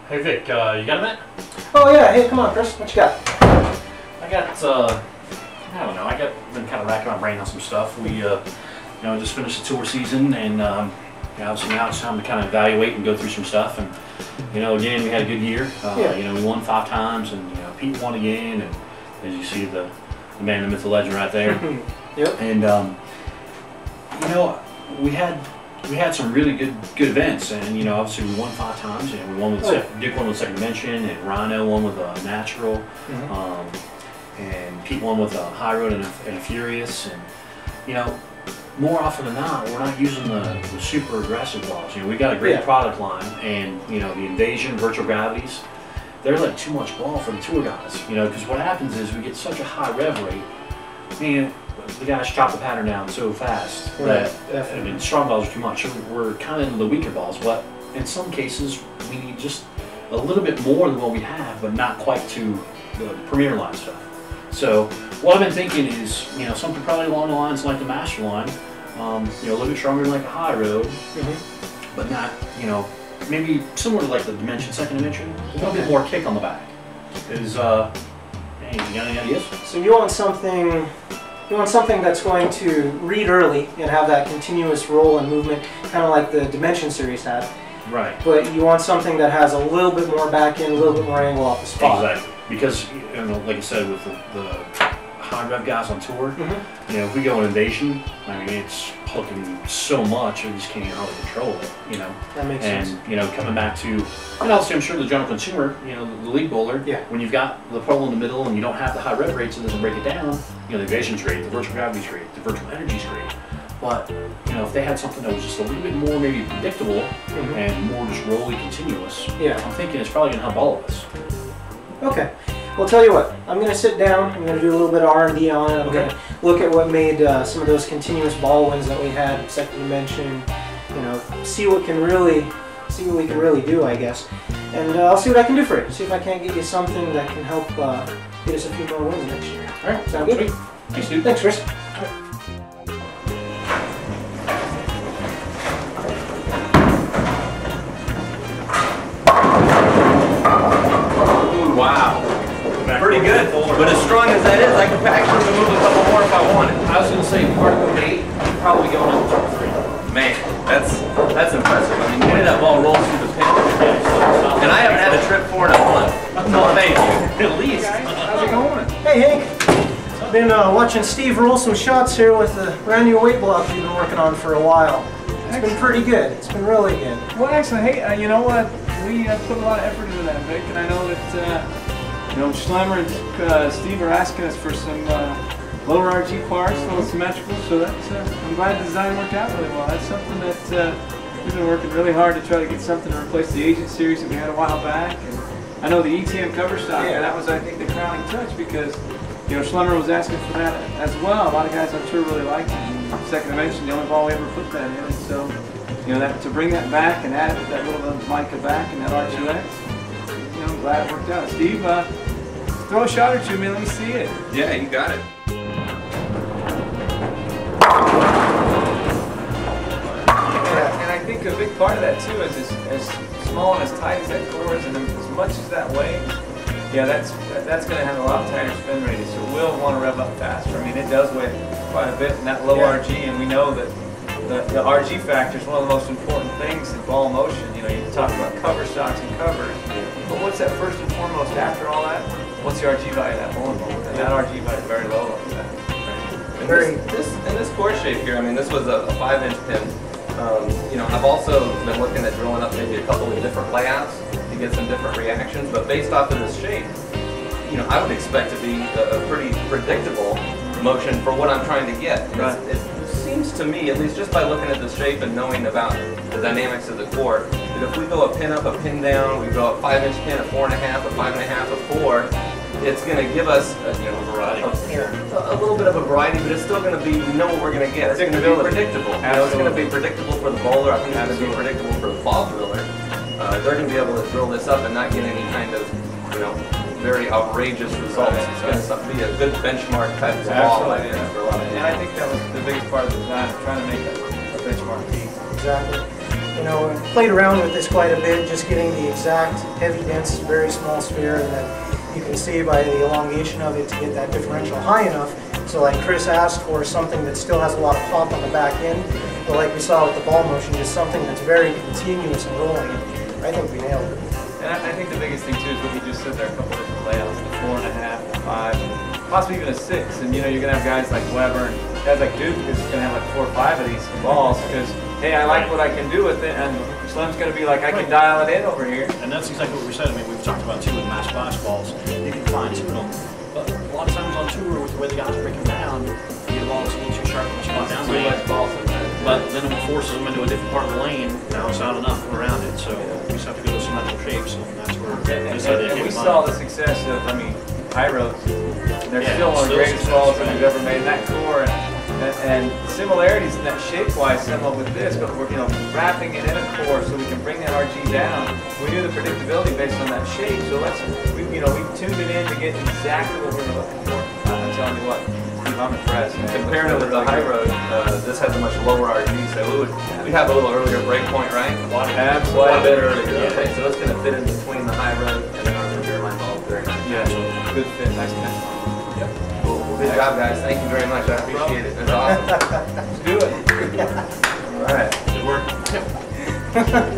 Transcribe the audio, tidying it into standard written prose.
Hey Vic, you got a minute? Oh yeah, hey, come on, Chris. What you got? I got, I don't know. Been kind of racking my brain on some stuff. We, just finished the tour season, and obviously now it's time to kind of evaluate and go through some stuff. And again, we had a good year. We won 5 times, and Pete won again. And as you see, the man, the myth, the legend, right there. Yep. And we had some really good events, and obviously we won 5 times. We won with Dick won with second dimension, and Rhino won with a natural, and Pete won with a high road and a furious. And more often than not, we're not using the super aggressive balls. We got a great product line, and the Invasion, virtual gravities, they're like too much ball for the tour guys. Because what happens is we get such a high rev rate. The guys chop the pattern down so fast that strong balls are too much. So we're kind of into the weaker balls, but in some cases we need just a little bit more than what we have, but not quite to the premier line stuff. So what I've been thinking is something probably along the lines like the master line, a little bit stronger than like a high road, but not maybe similar to like the dimension, second dimension, a little bit more kick on the back. Is hey, you got any ideas? So you want something that's going to read early and have that continuous roll and movement, kind of like the Dimension series had. Right. But you want something that has a little bit more back end, a little bit more angle off the spot. Exactly. Because like I said, with the high rev guys on tour, if we go in Invasion, I mean it's hooking so much, we just can't hardly control it. That makes sense. And I'm coming back to, and also I'm sure the general consumer, the league bowler, when you've got the pole in the middle and you don't have the high rev rates, it doesn't break it down. The Invasion's great, the virtual gravity's great, the virtual energy's great. But if they had something that was just a little bit more maybe predictable and more just rolly continuous, I'm thinking it's probably gonna help all of us. Okay. Well, tell you what, I'm going to sit down, I'm going to do a little bit of R&D on it, I'm going to look at what made some of those continuous ball wins that we had, second dimension, see what we can really do, I guess. And I'll see what I can do for you, see if I can't get you something that can help get us a few more wins next year. Alright, sound good? Thanks, dude. Thanks, Chris. Wow. Pretty good, but as strong as that is, I could actually move a couple more if I wanted. I was going to say particle 8, probably going on to 3. Man, that's impressive. I mean, the way that ball rolls through the pin, and I haven't had a trip for it in a month. No, thank you. At least. How's it going? Hey, Hank. I've been watching Steve roll some shots here with the brand new weight block you've been working on for a while. It's been pretty good. It's been really good. Well, excellent. Hey, you know what? We put a lot of effort into that, Vic, and I know that Schlemer and Steve are asking us for some lower RG parts, a little symmetrical. So that's I'm glad the design worked out really well. That's something that we've been working really hard to try to get something to replace the Agent series that we had a while back. And I know the ETM cover stock, and that was I think the crowning touch because Schlemer was asking for that as well. A lot of guys I'm sure really liked it. And second dimension, the only ball we ever put that in, and so that to bring that back and add that little mica back and that R2X, I'm glad it worked out. Steve, throw a shot or two, man. Let me see it. Yeah, you got it. And I think a big part of that too is as small and as tight as that core is, and as much as that weighs, that's going to have a lot tighter spin radius. So we'll want to rev up faster. I mean, it does weigh quite a bit in that low RG, and we know that the RG factor is one of the most important things in ball motion. You talk about cover stocks and covers, but what's that first and foremost after all that? What's the RG value of that bowling ball? And that RG value is very low like that. In this core shape here, I mean, this was a 5-inch pin. I've also been looking at drilling up maybe a couple of different layouts to get some different reactions, but based off of this shape, I would expect to be a pretty predictable motion for what I'm trying to get. Right. It seems to me, at least just by looking at the shape and knowing about the dynamics of the core, that if we go a pin up, a pin down, we go a 5-inch pin, a 4.5, a 5.5, a 4, it's going to give us a little bit of a variety, but it's still going to be, we know what we're going to get. It's going to be predictable. It's going to be predictable for the bowler. I think it's going to be predictable for the ball driller. They're going to be able to drill this up and not get any kind of, very outrageous results. It's going to be a good benchmark type of ball, I think, for a lot of people. And I think that was the biggest part of the design, trying to make a benchmark piece. Exactly. You know, I played around with this quite a bit, just getting the exact heavy, dense, very small sphere, and then you can see by the elongation of it to get that differential high enough. So like Chris asked for something that still has a lot of pop on the back end, but like we saw with the ball motion, just something that's very continuous and rolling. I think we nailed it. And I think the biggest thing too is what he just said there, a couple of different layouts, the 4.5, the 5, possibly even a 6. And you know, you're gonna have guys like Weber and guys like Duke who's gonna have like 4 or 5 of these balls because, hey, I like what I can do with it, and Slim's gonna be like, I can dial it in over here. And that's exactly what we said. I mean, we've talked about too with mass blast balls. You can fine tune them, but a lot of times on tour with the way the guys break them down, the ball's a little too sharp in the spot down lane. But then it forces them into a different part of the lane. Now it's not enough around it, so we just have to go to symmetrical shapes, and that's where and we saw the success of, I mean, high roads. They're still one of the greatest balls that we've ever made in that core, and similarities in that shape-wise similar with this, but we're wrapping it in a core so we can bring that RG down. We knew the predictability based on that shape, so we tuned it in to get exactly what we were looking for. I'm telling you what. I'm impressed. Comparing it with the high road, this has a much lower RG, so we'd have a little earlier break point, right? Absolutely. Quite a bit earlier. Okay, so it's going to fit in between the high road and then our rear line ball. Very nice. Yeah, good fit, nice connection. Yep. Cool. Good job, guys. Thank you very much. I appreciate it. That's awesome. Let's do it. All right. Good work.